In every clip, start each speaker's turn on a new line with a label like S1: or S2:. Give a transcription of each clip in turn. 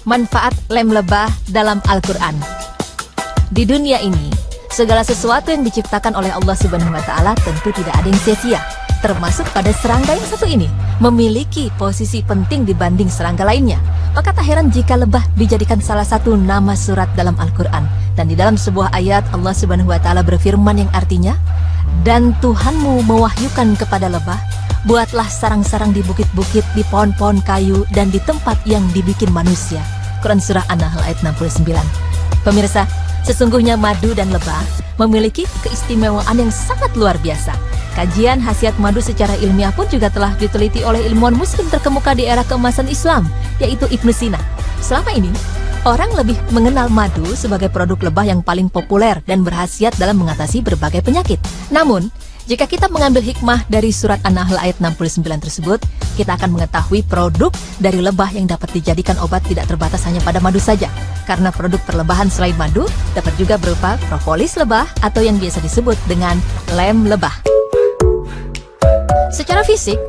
S1: Manfaat lem lebah dalam Al-Quran. Di dunia ini, segala sesuatu yang diciptakan oleh Allah Subhanahu wa Ta'ala tentu tidak ada yang sia-sia. Termasuk pada serangga yang satu ini, memiliki posisi penting dibanding serangga lainnya. Maka tak heran jika lebah dijadikan salah satu nama surat dalam Al-Quran. Dan di dalam sebuah ayat Allah Subhanahu wa Ta'ala berfirman yang artinya, "Dan Tuhanmu mewahyukan kepada lebah, buatlah sarang-sarang di bukit-bukit, di pohon-pohon kayu, dan di tempat yang dibikin manusia." Quran Surah An-Nahl ayat 69. Pemirsa, sesungguhnya madu dan lebah memiliki keistimewaan yang sangat luar biasa. Kajian khasiat madu secara ilmiah pun juga telah diteliti oleh ilmuwan muslim terkemuka di era keemasan Islam, yaitu Ibnu Sina. Selama ini, orang lebih mengenal madu sebagai produk lebah yang paling populer dan berkhasiat dalam mengatasi berbagai penyakit. Namun, jika kita mengambil hikmah dari surat An-Nahl ayat 69 tersebut, kita akan mengetahui produk dari lebah yang dapat dijadikan obat tidak terbatas hanya pada madu saja. Karena produk perlebahan selain madu dapat juga berupa propolis lebah atau yang biasa disebut dengan lem lebah. Secara fisik,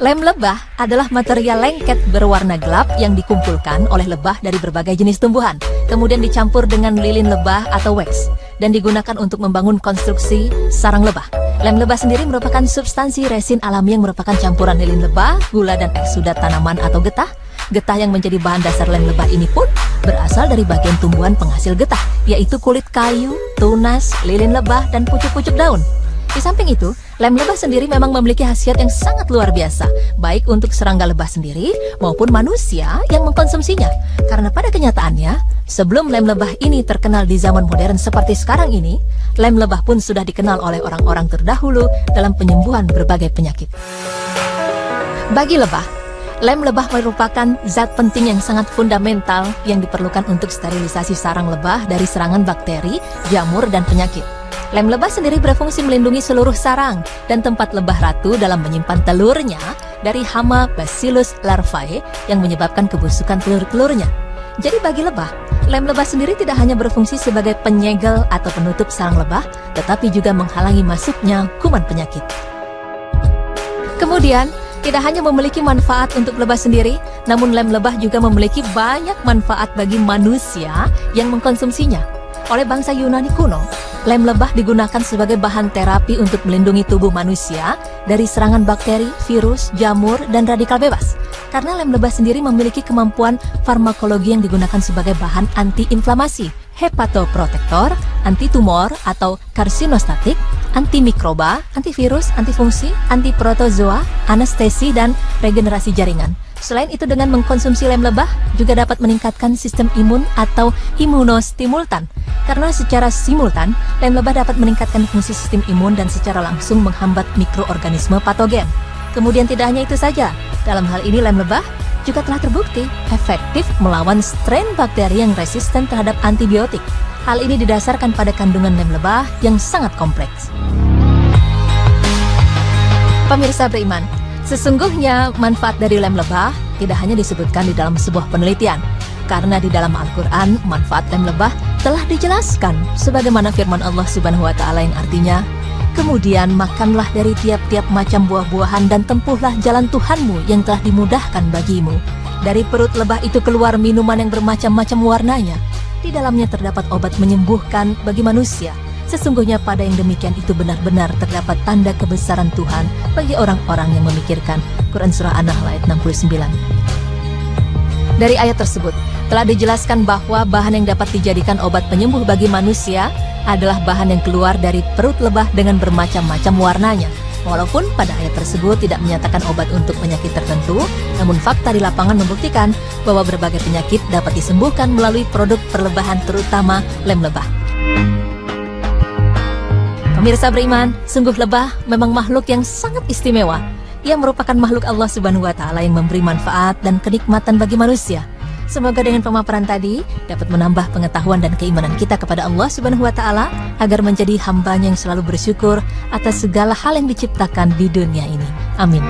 S1: lem lebah adalah material lengket berwarna gelap yang dikumpulkan oleh lebah dari berbagai jenis tumbuhan, kemudian dicampur dengan lilin lebah atau wax, dan digunakan untuk membangun konstruksi sarang lebah. Lem lebah sendiri merupakan substansi resin alami yang merupakan campuran lilin lebah, gula, dan eksudat tanaman atau getah. Getah yang menjadi bahan dasar lem lebah ini pun berasal dari bagian tumbuhan penghasil getah, yaitu kulit kayu, tunas, lilin lebah, dan pucuk-pucuk daun. Di samping itu, lem lebah sendiri memang memiliki khasiat yang sangat luar biasa, baik untuk serangga lebah sendiri maupun manusia yang mengkonsumsinya. Karena pada kenyataannya, sebelum lem lebah ini terkenal di zaman modern seperti sekarang ini, lem lebah pun sudah dikenal oleh orang-orang terdahulu dalam penyembuhan berbagai penyakit. Bagi lebah, lem lebah merupakan zat penting yang sangat fundamental yang diperlukan untuk sterilisasi sarang lebah dari serangan bakteri, jamur, dan penyakit. Lem lebah sendiri berfungsi melindungi seluruh sarang dan tempat lebah ratu dalam menyimpan telurnya dari hama Bacillus larvae yang menyebabkan kebusukan telur-telurnya. Jadi bagi lebah, lem lebah sendiri tidak hanya berfungsi sebagai penyegel atau penutup sarang lebah, tetapi juga menghalangi masuknya kuman penyakit. Kemudian, tidak hanya memiliki manfaat untuk lebah sendiri, namun lem lebah juga memiliki banyak manfaat bagi manusia yang mengkonsumsinya. Oleh bangsa Yunani kuno, lem lebah digunakan sebagai bahan terapi untuk melindungi tubuh manusia dari serangan bakteri, virus, jamur, dan radikal bebas. Karena lem lebah sendiri memiliki kemampuan farmakologi yang digunakan sebagai bahan anti-inflamasi, hepatoprotektor, anti-tumor atau karsinostatik, antimikroba, antivirus, antifungsi, antiprotozoa, anestesi, dan regenerasi jaringan. Selain itu, dengan mengkonsumsi lem lebah juga dapat meningkatkan sistem imun atau imunostimultan. Karena secara simultan, lem lebah dapat meningkatkan fungsi sistem imun dan secara langsung menghambat mikroorganisme patogen. Kemudian tidak hanya itu saja, dalam hal ini lem lebah juga telah terbukti efektif melawan strain bakteri yang resisten terhadap antibiotik. Hal ini didasarkan pada kandungan lem lebah yang sangat kompleks. Pemirsa beriman, sesungguhnya manfaat dari lem lebah tidak hanya disebutkan di dalam sebuah penelitian, karena di dalam Al-Quran manfaat lem lebah telah dijelaskan sebagaimana firman Allah Subhanahu wa Ta'ala yang artinya, "Kemudian makanlah dari tiap-tiap macam buah-buahan dan tempuhlah jalan Tuhanmu yang telah dimudahkan bagimu. Dari perut lebah itu keluar minuman yang bermacam-macam warnanya. Di dalamnya terdapat obat menyembuhkan bagi manusia. Sesungguhnya pada yang demikian itu benar-benar terdapat tanda kebesaran Tuhan bagi orang-orang yang memikirkan." Quran Surah An-Nahl ayat 69. Dari ayat tersebut telah dijelaskan bahwa bahan yang dapat dijadikan obat penyembuh bagi manusia adalah bahan yang keluar dari perut lebah dengan bermacam-macam warnanya. Walaupun pada ayat tersebut tidak menyatakan obat untuk penyakit tertentu, namun fakta di lapangan membuktikan bahwa berbagai penyakit dapat disembuhkan melalui produk perlebahan, terutama lem lebah. Pemirsa beriman, sungguh lebah memang makhluk yang sangat istimewa. Ia merupakan makhluk Allah Subhanahu wa Ta'ala yang memberi manfaat dan kenikmatan bagi manusia. Semoga dengan pemaparan tadi dapat menambah pengetahuan dan keimanan kita kepada Allah Subhanahu wa Ta'ala agar menjadi hambanya yang selalu bersyukur atas segala hal yang diciptakan di dunia ini. Amin.